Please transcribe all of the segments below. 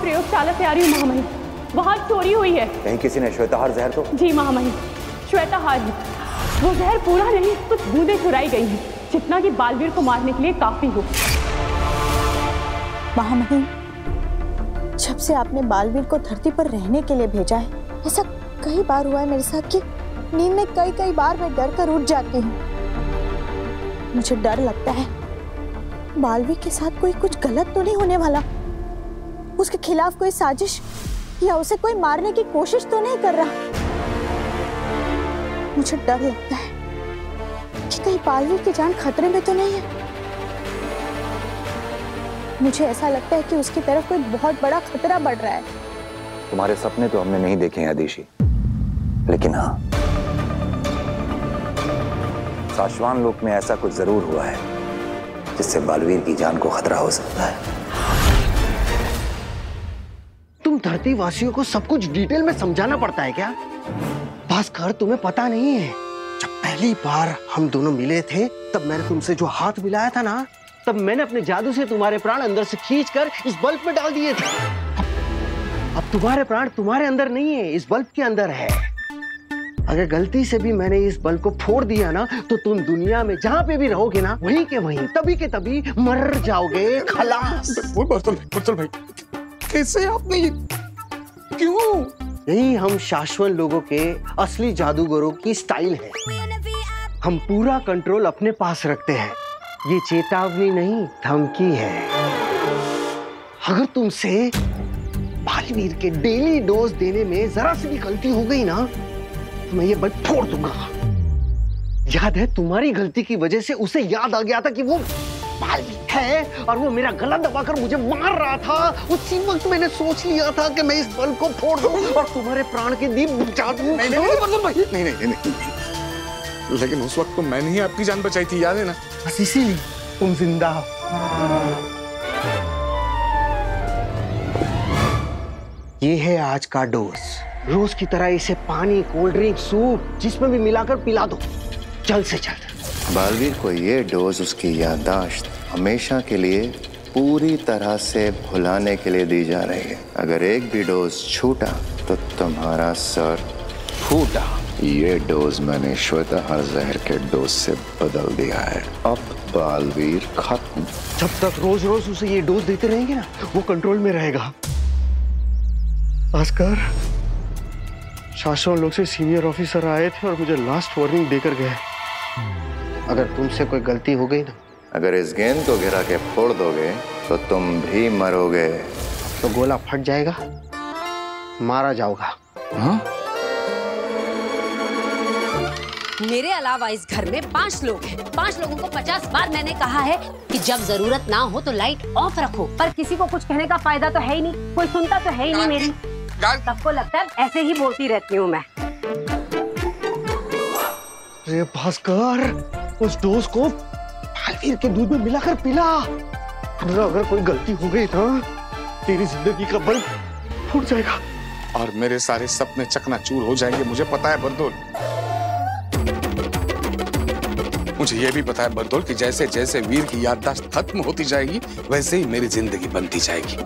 प्रयोगशाला से आ रही हूँ महामहिम। वहाँ चोरी हुई है। कहीं किसी ने श्वेताहार जहर तो? जी महामहिम, श्वेताहार ही। वो जहर पूरा नहीं, कुछ बूंदें चुराई गई हैं, जितना कि बालवीर को मारने के लिए काफी हो। महामहिम, जब से आपने बालवीर को धरती पर रहने के लिए भेजा है, ऐसा कई बार हुआ है मेरे साथ कि नींद में कई बार मैं डर कर उठ जाती हूँ। मुझे डर लगता है बालवीर के साथ कोई कुछ गलत तो नहीं होने वाला, उसके खिलाफ कोई साजिश या उसे कोई मारने की कोशिश तो नहीं कर रहा। मुझे डर लगता है कि कहीं बालवीर की जान खतरे में तो नहीं है। मुझे ऐसा लगता है कि उसकी तरफ कोई बहुत बड़ा खतरा बढ़ रहा है। तुम्हारे सपने तो हमने नहीं देखे हैं आदिशी, लेकिन हाँ, शाश्वान लोक में ऐसा कुछ जरूर हुआ है जिससे बालवीर की जान को खतरा हो सकता है। तुम धरती वासियों को सब कुछ डिटेल में समझाना पड़ता है क्या? भास्कर, तुम्हें पता नहीं है, जब पहली बार हम दोनों मिले थे तब मैंने तुमसे जो हाथ मिलाया था ना, तब मैंने अपने जादू से तुम्हारे प्राण अंदर से खींचकर इस बल्ब में डाल दिए थे। अब तुम्हारे प्राण तुम्हारे अंदर नहीं है, इस बल्ब के अंदर है। अगर गलती से भी मैंने इस बल्ब को फोड़ दिया ना, तो तुम दुनिया में जहाँ पे भी रहोगे ना, वहीं के वहीं तभी के तभी मर जाओगे। खलास। बर्तल भाई, कैसे आपने ये, क्यों? यही हम शाश्वत लोगों के असली जादूगरों की स्टाइल है। हम पूरा कंट्रोल अपने पास रखते हैं। ये चेतावनी नहीं, धमकी है। अगर तुमसे बालवीर के डेली डोज देने में जरा सी भी गलती हो गई ना, तो मैं ये बल्ब फोड़ दूंगा। याद है, तुम्हारी गलती की वजह से उसे याद आ गया था कि वो बालवीर है और वो मेरा गला दबाकर मुझे मार रहा था। उसी वक्त मैंने सोच लिया था कि मैं इस बल्ब को फोड़ दूं और तुम्हारे प्राण के दीप बुझा दूं। नहीं, लेकिन उस वक्त तो मैंने ही आपकी जान बचाई थी, याद है ना? बस इसीलिए तुम जिंदा हो। ये है आज का डोज। रोज की तरह इसे पानी, कोल्ड ड्रिंक, सूप जिसमें भी मिलाकर पिला दो, जल्द से जल्द। बालवीर को ये डोज उसकी याददाश्त हमेशा के लिए पूरी तरह से भुलाने के लिए दी जा रही है। अगर एक भी डोज छूटा तो तुम्हारा सर फूटा। ये डोज मैंने श्वेताहार जहर के डोज से बदल दिया है। अब बालवीर खत्म। जब तक रोज रोज उसे ये डोज देते रहेंगे ना, वो कंट्रोल में रहेगा। भास्कर, शासन लोग से सीनियर ऑफिसर आए थे और मुझे लास्ट वार्निंग देकर गए। अगर तुमसे कोई गलती हो गई ना, अगर इस गेंद को गिरा के फोड़ दोगे तो तुम भी मरोगे। तो गोला फट जाएगा, मारा जाओगा। हाँ? मेरे अलावा इस घर में 5 लोग हैं। 5 लोगों को 50 बार मैंने कहा है कि जब जरूरत ना हो तो लाइट ऑफ रखो, पर किसी को कुछ कहने का फायदा तो है ही नहीं, कोई सुनता तो है ही नहीं मेरी। सबको लगता है ऐसे ही बोलती रहती हूँ मैं। अरे भास्कर, उस डोज को बालवीर के दूध में मिलाकर पिला। अगर कोई गलती हो गई ना, तेरी जिंदगी का बल्ब फूट जाएगा और मेरे सारे सपने चकनाचूर हो जाएंगे। मुझे पता है बरदोल, मुझे ये भी पता है बरदोल कि जैसे जैसे वीर की याददाश्त खत्म होती जाएगी, वैसे ही मेरी जिंदगी बनती जाएगी।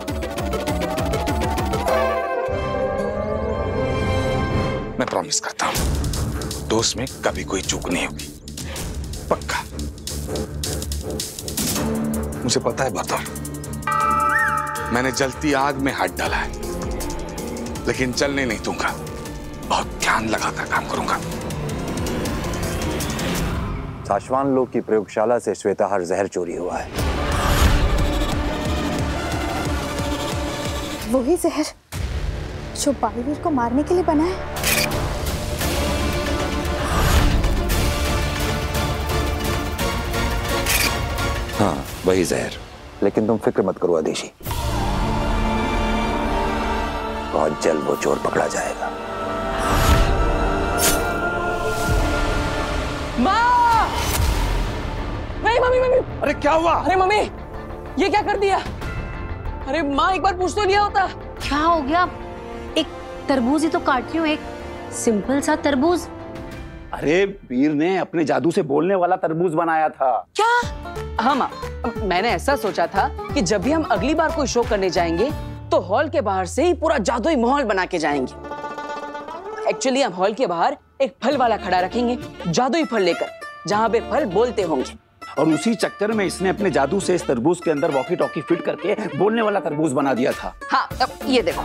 मैं प्रॉमिस करता हूं, दोस्त में कभी कोई चूक नहीं होगी, पक्का। मुझे पता है बरदोल, मैंने जलती आग में हाथ डाला है, लेकिन चलने नहीं दूंगा। बहुत ध्यान लगाकर काम करूंगा। शाश्वान लोक की प्रयोगशाला से श्वेताहार जहर चोरी हुआ है। वही जहर जो बालवीर को मारने के लिए बना है। हाँ, वही जहर। लेकिन तुम फिक्र मत करो आदिशी, बहुत जल्द वो चोर पकड़ा जाएगा। मम्मी, अरे क्या हुआ? अरे मम्मी, ये क्या कर दिया? अरे माँ, एक बार पूछ तो लिया होता। क्या हो गया? एक तरबूज ही तो काट रही हूँ, एक सिंपल सा तरबूज। अरे वीर ने अपने जादू से बोलने वाला तरबूज बनाया था। क्या? हाँ माँ, मैंने ऐसा सोचा था कि जब भी हम अगली बार कोई शो करने जाएंगे तो हॉल के बाहर से ही पूरा जादुई माहौल बना के जाएंगे। एक्चुअली हम हॉल के बाहर एक फल वाला खड़ा रखेंगे, जादुई फल लेकर, जहाँ पे फल बोलते होंगे। और उसी चक्कर में इसने अपने जादू से इस तरबूज के अंदर वॉकी टॉकी फिट करके बोलने वाला तरबूज बना दिया था। हाँ, अब ये देखो,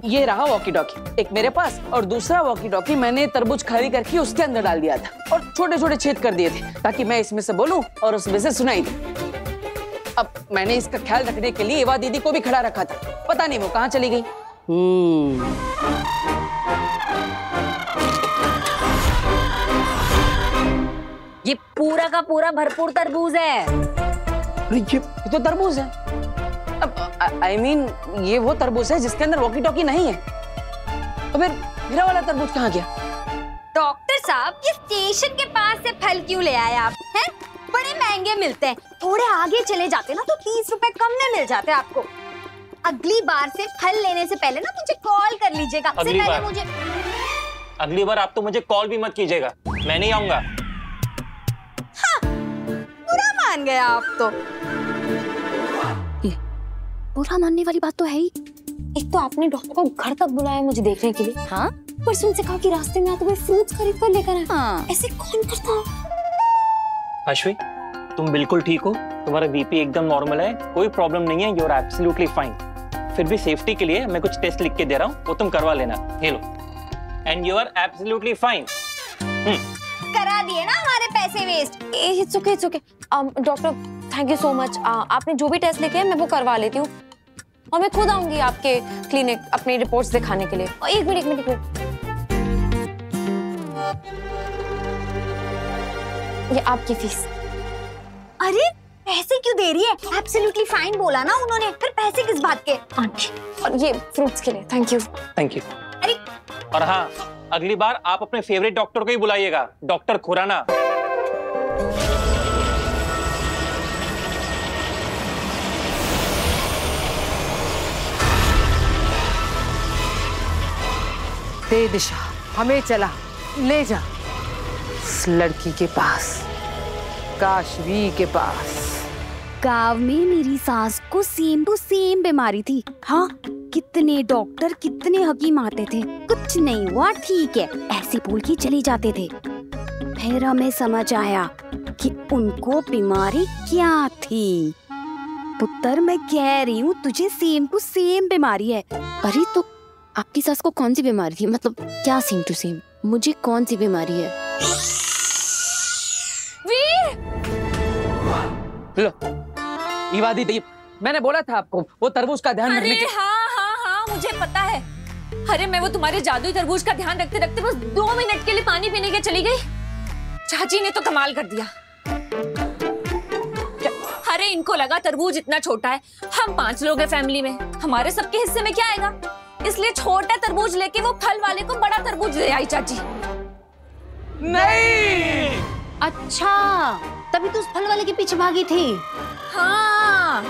ये रहा वॉकी टॉकी, एक मेरे पास और दूसरा वॉकी टॉकी मैंने तरबूज खरी करके उसके अंदर डाल दिया था और छोटे छोटे छेद कर दिए थे ताकि मैं इसमें से बोलूं और उसमें से सुनाई दे। अब मैंने इसका ख्याल रखने के लिए एवा दीदी को भी खड़ा रखा था, पता नहीं वो कहाँ चली गई। ये पूरा का पूरा भरपूर तरबूज है। ये तो तरबूज है। अब I mean, ये वो तरबूज है जिसके अंदर वॉकी टॉकी नहीं है। तो फिर मेरा वाला तरबूज कहाँ गया? डॉक्टर साहब, ये स्टेशन के पास से फल क्यों ले आए आप? हैं? बड़े महंगे मिलते हैं, थोड़े आगे चले जाते ना तो 30 रुपए कम में मिल जाते आपको। अगली बार से फल लेने से पहले ना मुझे कॉल कर लीजिएगा। अगली बार आप तो मुझे कॉल भी मत कीजिएगा, मैं नहीं आऊंगा। हाँ, बुरा मान गया आप तो। बुरा मानने वाली बात तो है ही। एक तो आपने डॉक्टर को घर तक बुलाया मुझे देखने के लिए। हाँ, पर उनसे कहा कि रास्ते में आते हुए फ्रूट्स खरीद कर लेकर आए। हाँ। ऐसे कौन करता है? अश्वी, तुम बिल्कुल ठीक हो, तुम्हारा बीपी एकदम नॉर्मल है, कोई प्रॉब्लम नहीं है, यू आर एब्सोल्युटली फाइन। फिर भी सेफ्टी के लिए मैं कुछ टेस्ट लिख के दे रहा हूँ, वो तुम करवा लेना। ये लो, and you are absolutely fine. करा दिए ना हमारे पैसे waste. It's okay, it's okay. Doctor, thank you so much. आपने जो भी टेस्ट लिखे हैं मैं वो करवा लेती हूँ और मैं खुद आऊंगी आपके क्लिनिक अपनी रिपोर्ट्स दिखाने के लिए। एक मिनट। ये आपकी फीस। अरे पैसे क्यों दे रही है? एब्सोल्युटली फाइन बोला ना उन्होंने, फिर पैसे किस बात के? आंटी, और ये फ्रूट्स के लिए थैंक यू। Thank you. अरे, और हाँ, अगली बार आप अपने फेवरेट डॉक्टर को ही बुलाइएगा, डॉक्टर खुराना। दे दिशा, हमें चला ले जा इस लड़की के पास, काशवी के पास। गांव में मेरी सास को सेम टू सेम बीमारी थी। हाँ, कितने डॉक्टर कितने हकीम आते थे, कुछ नहीं हुआ, ठीक है, ऐसे बोल के चले जाते थे। फिर हमें समझ आया कि उनको बीमारी क्या थी। पुत्र, मैं कह रही हूँ तुझे सेम टू सेम बीमारी है। अरे तो आपकी सास को कौन सी बीमारी थी? मतलब क्या सेम टू सेम? मुझे कौन सी बीमारी है? वीर! लो, ईवा दीदी, मैंने बोला था आपको वो तरबूज का ध्यान रखने के। हाँ, मुझे पता है। अरे मैं वो तुम्हारे जादुई तरबूज का ध्यान रखते रखते बस 2 मिनट के लिए पानी पीने के चली गई। चाची ने तो कमाल कर दिया। अरे इनको लगा तरबूज इतना छोटा है, हम 5 लोग हैं फैमिली में, हमारे सबके हिस्से में क्या आएगा, इसलिए छोटा तरबूज लेके वो फल वाले को बड़ा तरबूज ले आई चाची। नहीं! अच्छा, तभी तो उस फल वाले के पीछे भागी थी। हाँ।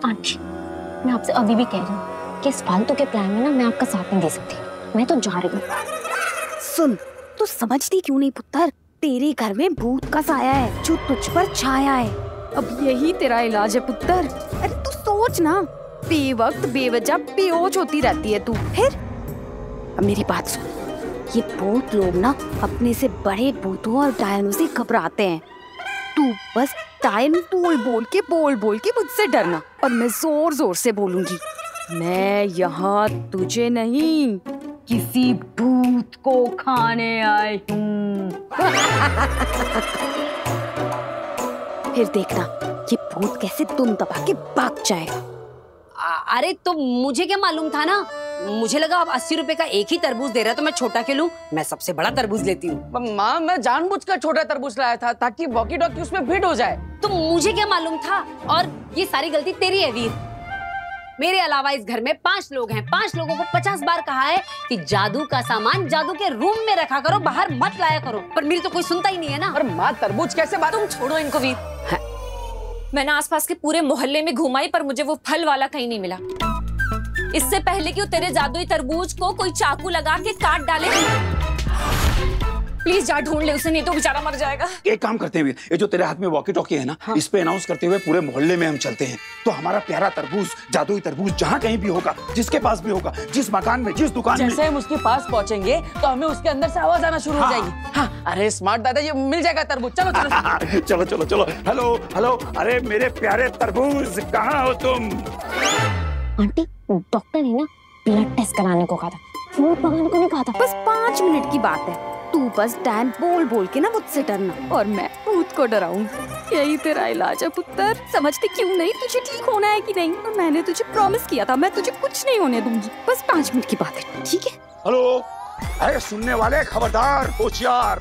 आंटी, मैं आपसे अभी भी कह रही हूँ कि इस फालतू के प्लान में ना मैं आपका साथ नहीं दे सकती। मैं तो जा रही हूँ। सुन, तू समझती क्यों नहीं पुत्र? तेरे घर में भूत का साया है जो तुझ पर छाया है। अब यही तेरा इलाज है पुत्र। अरे तू सोच ना, बेवक्त बेवजह बेहोश होती रहती है तू। फिर अब मेरी बात सुन, ये भूत लोग ना अपने से बड़े भूतों और डायनों से घबराते हैं। तू बस डायन बोल बोल के मुझसे डरना, और मैं जोर जोर से बोलूंगी, मैं यहाँ तुझे नहीं किसी भूत को खाने आई हूँ। फिर देखना ये भूत कैसे तुम दबा के भाग जाएगा। अरे तो मुझे क्या मालूम था ना, मुझे लगा आप 80 रुपए का एक ही तरबूज दे रहा है तो मैं छोटा क्यों लूं? मैं सबसे बड़ा तरबूज लेती हूँ। माँ, मैं जानबूझकर छोटा तरबूज लाया था ताकि वॉकी टॉकी उसमें फिट हो जाए। तो मुझे क्या मालूम था? और ये सारी गलती तेरी है वीर। मेरे अलावा इस घर में 5 लोग हैं, 5 लोगों को 50 बार कहा है कि जादू का सामान जादू के रूम में रखा करो, बाहर मत लाया करो, पर मेरी तो कोई सुनता ही नहीं है ना। और माँ, तरबूज कैसे बात? तुम छोड़ो इनको वीर। मैंने आसपास के पूरे मोहल्ले में घुमाई पर मुझे वो फल वाला कहीं नहीं मिला। इससे पहले कि वो तेरे जादुई तरबूज को कोई चाकू लगा के काट डाले, प्लीज जा ढूंढ ले उसे, नहीं तो बेचारा मर जाएगा। एक काम करते हैं, ये जो तेरे हाथ में वॉकी टॉकी है ना, हाँ। इस पे अनाउंस करते हुए पूरे मोहल्ले में हम चलते हैं, तो हमारा प्यारा तरबूज, जादुई तरबूज जहाँ कहीं भी होगा, जिसके पास भी होगा, जिस मकान में, जिस दुकान में, जैसे हम उसके पास पहुँचेंगे तो हमें उसके अंदर से आवाज आना शुरू हो जाएगी। हाँ, अरे स्मार्ट दादाजी, मिल जाएगा तरबूज। चलो चलो चलो चलो चलो। हेलो हेलो, अरे मेरे प्यारे तरबूज, कहाँ हो तुम? आंटी, डॉक्टर ने ना ब्लड टेस्ट कराने को कहा था, फ्रूट पकाने को नहीं कहा था। बस 5 मिनट की बात है, तू बस डैन बोल बोल के ना मुझसे डरना और मैं भूत को डराऊंगी। यही तेरा इलाज है पुत्र। समझती क्यों नहीं? तुझे ठीक होना है कि नहीं? और मैंने तुझे प्रॉमिस किया था मैं तुझे कुछ नहीं होने दूंगी। बस 5 मिनट की बात है, ठीक है? हेलो, अरे सुनने वाले खबरदार, होशियार,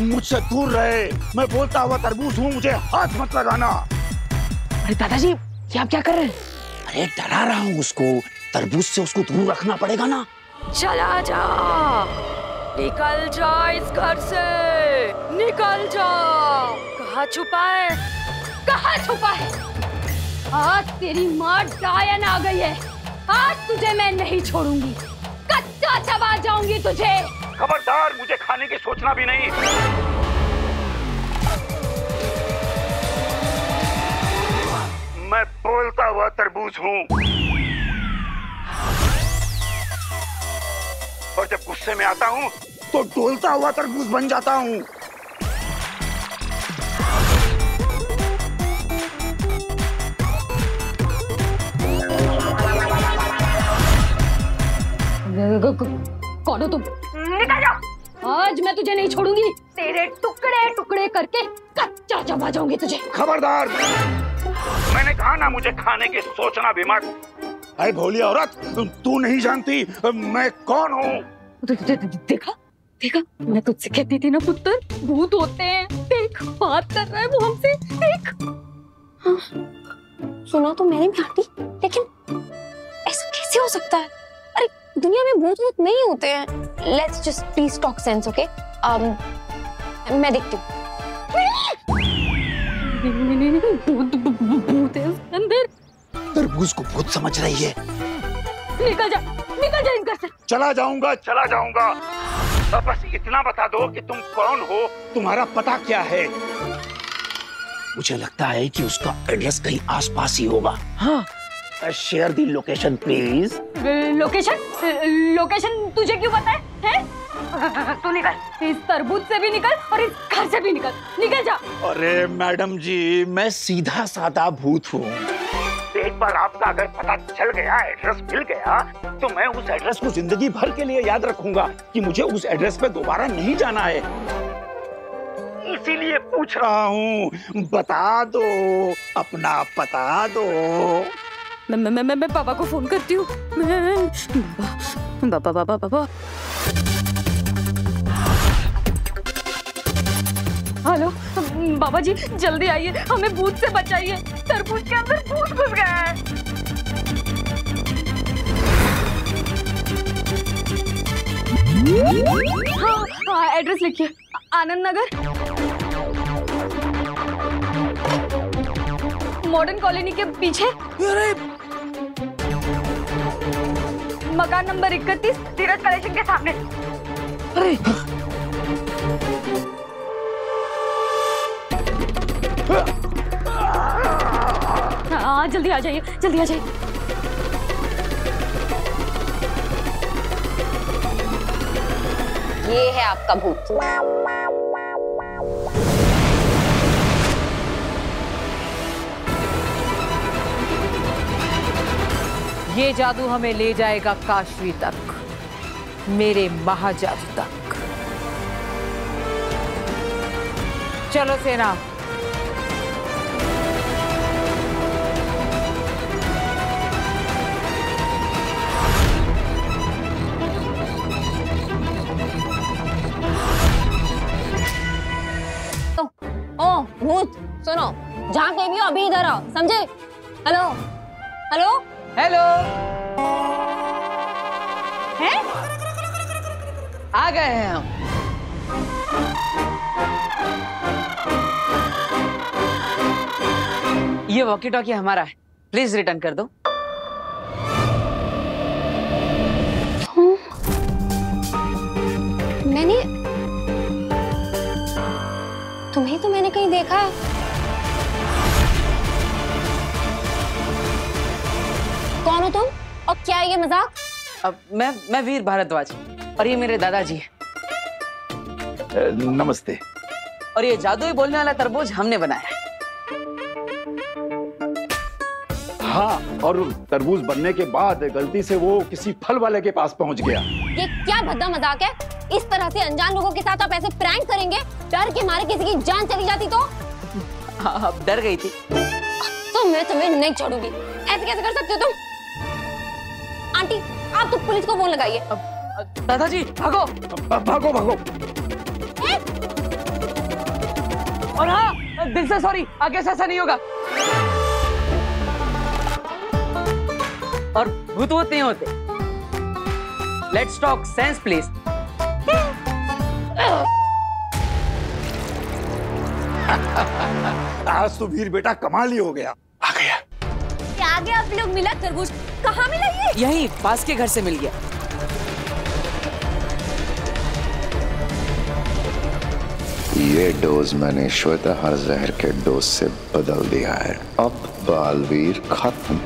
मुझसे दूर रहे। मैं बोलता हुआ तरबूज हूँ, मुझे हाथ मत लगाना। अरे दादाजी, ये आप क्या कर रहे हैं? अरे डरा रहा हूँ उसको, तरबूज से उसको दूर रखना पड़ेगा ना। चला जा, निकल जा इस घर से, निकल जा। कहाँ छुपा है? कहाँ छुपा है? आज तेरी माँ डायन आ गई है, आज तुझे मैं नहीं छोड़ूंगी, कच्चा चबा जाऊंगी तुझे। खबरदार, मुझे खाने की सोचना भी नहीं। मैं बोलता हुआ तरबूज हूँ, और जब गुस्से में आता हूँ तो डोलता हुआ तरबूज बन जाता हूँ। कौन हो तुम? निकल जाओ, आज मैं तुझे नहीं छोड़ूंगी, तेरे टुकड़े टुकड़े करके कच्चा चबा जाऊंगी तुझे। खबरदार, मैंने कहा ना मुझे खाने की सोचना भी मत। अरे भोली औरत, तू नहीं जानती मैं कौन हूँ। देखा देखा, मैं तुझसे कहती थी ना पुत्र, भूत होते हैं। देख, बात कर रहा है वो हमसे, देख। हाँ, सुना तो मैंने भी आंटी, लेकिन ऐसा कैसे हो सकता है? अरे दुनिया में भूत वूत नहीं होते हैं। Let's just please talk sense, okay? मैं देखती हूँ। भूत है उसके अंदर। तरबूज को भूत समझ रही है। निकल जा इस घर से। चला जाऊंगा, चला जाऊंगा। अब बस इतना बता दो कि तुम कौन हो, तुम्हारा पता क्या है। मुझे लगता है कि उसका एड्रेस कहीं आसपास ही होगा। हाँ, share the location please. Location तुझे क्यों पता है? तू निकल, इस तरबूज से भी निकल और इस घर से भी निकल जा। अरे मैडम जी, मैं सीधा साधा भूत हूँ। एक बार आपका अगर पता चल गया, एड्रेस मिल गया, तो मैं उस एड्रेस को जिंदगी भर के लिए याद रखूंगा कि मुझे उस एड्रेस पे दोबारा नहीं जाना है। इसीलिए पूछ रहा हूँ, बता दो, अपना बता दो। मैं पापा को फोन करती हूँ। पापा। हेलो बाबा जी, जल्दी आइए, हमें भूत से बचाइए, तरबूज के अंदर भूत घुस गया है। हाँ, एड्रेस लिखिए, आनंद नगर, मॉडर्न कॉलोनी के पीछे, मकान नंबर 31, धीरज कलेक्शन के सामने। अरे हाँ, जल्दी आ जाइए, जल्दी आ जाइए। ये है आपका भूत। ये जादू हमें ले जाएगा काशवी तक, मेरे महाजादू तक। चलो सेना। भूत सुनो, जहाँ कहीं भी हो अभी इधर आओ, समझे? हेलो हेलो हेलो, हैं? आ गए हैं हम। ये वॉकी टॉकी हमारा है, प्लीज रिटर्न कर दो। तो मैंने कहीं देखा है। कौन हो तुम और क्या है ये मजाक? अब मैं वीर भारद्वाज और ये मेरे दादाजी हैं। नमस्ते। और ये जादुई बोलने वाला तरबूज हमने बनाया है। हाँ, और तरबूज बनने के बाद गलती से वो किसी फल वाले के पास पहुंच गया। ये क्या भद्दा मजाक है? इस तरह से अनजान लोगों के साथ आप ऐसे प्रैंक करेंगे? डर के मारे किसी की जान चली जाती तो? हाँ, डर गई थी। तो मैं तुम्हें नहीं छोड़ूंगी। ऐसे कैसे कर सकते हो तुम? आंटी, आप तो पुलिस को फोन लगाइए। दादाजी भागो भागो भागो। और हाँ, दिल से सॉरी, आगे से ऐसा नहीं होगा। और भूत नहीं होते। Let's talk sense please. आज तो वीर बेटा कमाल ही हो गया। आ गया। आगे आप लोग मिला तरबूज? कहाँ मिला ये? यहीं पास के घर से मिल गया। ये डोज मैंने श्वेताहार जहर के डोज से बदल दिया है। अब बालवीर खत्म।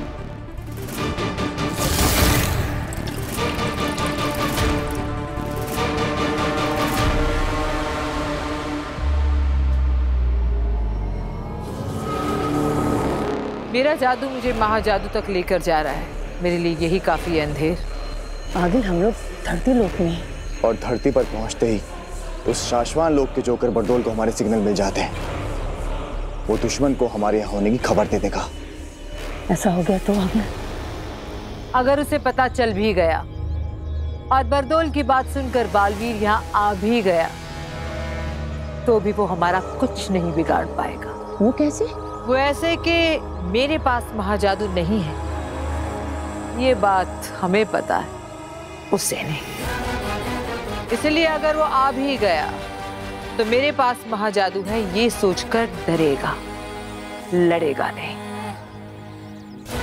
मेरा जादू मुझे महाजादू तक लेकर जा रहा है। मेरे लिए यही काफी है अंधेर। आगे हम लोग धरती लोक में हैं। और धरती पर पहुंचते ही उस शाश्वान लोक के जोकर बरदोल को हमारे सिग्नल मिल जाते हैं। वो दुश्मन को हमारे यहाँ होने की खबर दे देगा। ऐसा हो गया तो आगे अगर उसे पता चल भी गया और बरदोल की बात सुनकर बालवीर यहाँ आ भी गया तो भी वो हमारा कुछ नहीं बिगाड़ पाएगा। वो कैसे? वो ऐसे कि मेरे पास महाजादू नहीं है, ये बात हमें पता है, उसे नहीं। इसलिए अगर वो आ भी गया तो मेरे पास महाजादू है ये सोचकर डरेगा, लड़ेगा नहीं।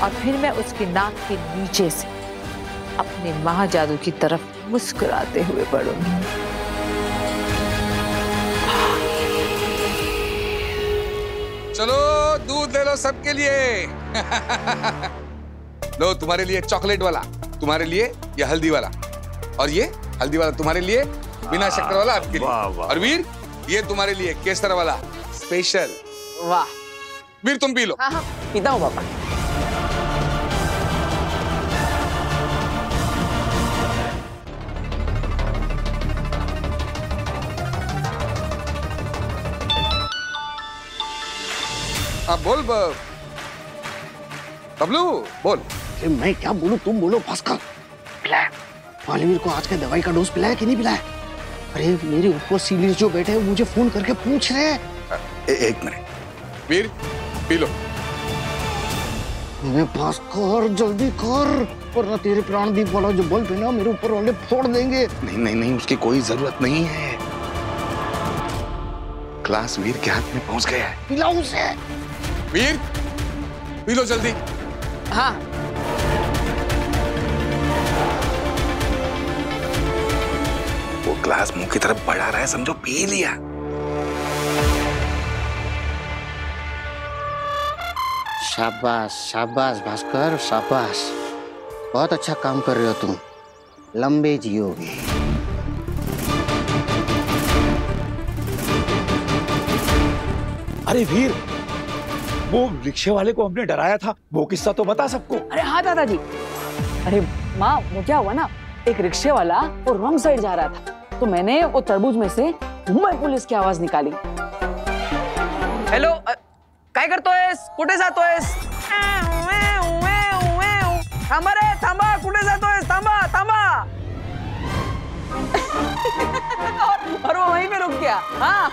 और फिर मैं उसकी नाक के नीचे से अपने महाजादू की तरफ मुस्कुराते हुए बढ़ूंगी। चलो दूध ले लो सबके लिए। लो तुम्हारे लिए चॉकलेट वाला, तुम्हारे लिए ये हल्दी वाला, और ये हल्दी वाला तुम्हारे लिए, बिना शक्कर वाला आपके लिए। और वीर ये तुम्हारे लिए केसर वाला स्पेशल। वाह वीर तुम पी लो। हाँ पीता हूँ पापा। अब बोल बबलू बोल। मैं क्या बोलूं, तुम बोलो। भास्कर पिलाया बालवीर को आज का दवाई का डोज पिलाया कि नहीं पिलाया? अरे मेरे ऊपर सीनियर जो बैठे हैं मुझे फोन करके पूछ रहे हैं। एक मिनट वीर पी लो। भास्कर जल्दी कर, वरना तेरे प्राणदीप वाला जो बल्ब है ना मेरे ऊपर वाले फोड़ देंगे। नहीं नहीं नहीं, उसकी कोई जरूरत नहीं है। क्लास वीर के हाथ में पहुंच गया है। पिलाओ उसे। वीर पी लो जल्दी। हाँ वो ग्लास मुंह की तरफ बढ़ा रहा है, समझो पी लिया। शाबाश शाबाश भास्कर शाबाश, बहुत अच्छा काम कर रहे हो तुम, लंबे जियोगे। अरे वीर, वो रिक्शे वाले को हमने डराया था, वो किस्सा तो बता सबको। अरे हाँ दादाजी। अरे माँ वो क्या हुआ ना, एक रिक्शे वाला वो रॉन्ग साइड जा रहा था, तो मैंने वो तरबूज में से मुंबई पुलिस की आवाज निकाली। हेलो काय करतोयस, कुठे जातोयस? थांबा रे थांबा, कुठे जातोयस, थांबा थांबा। और वो वहीं पे रुक गया। हाँ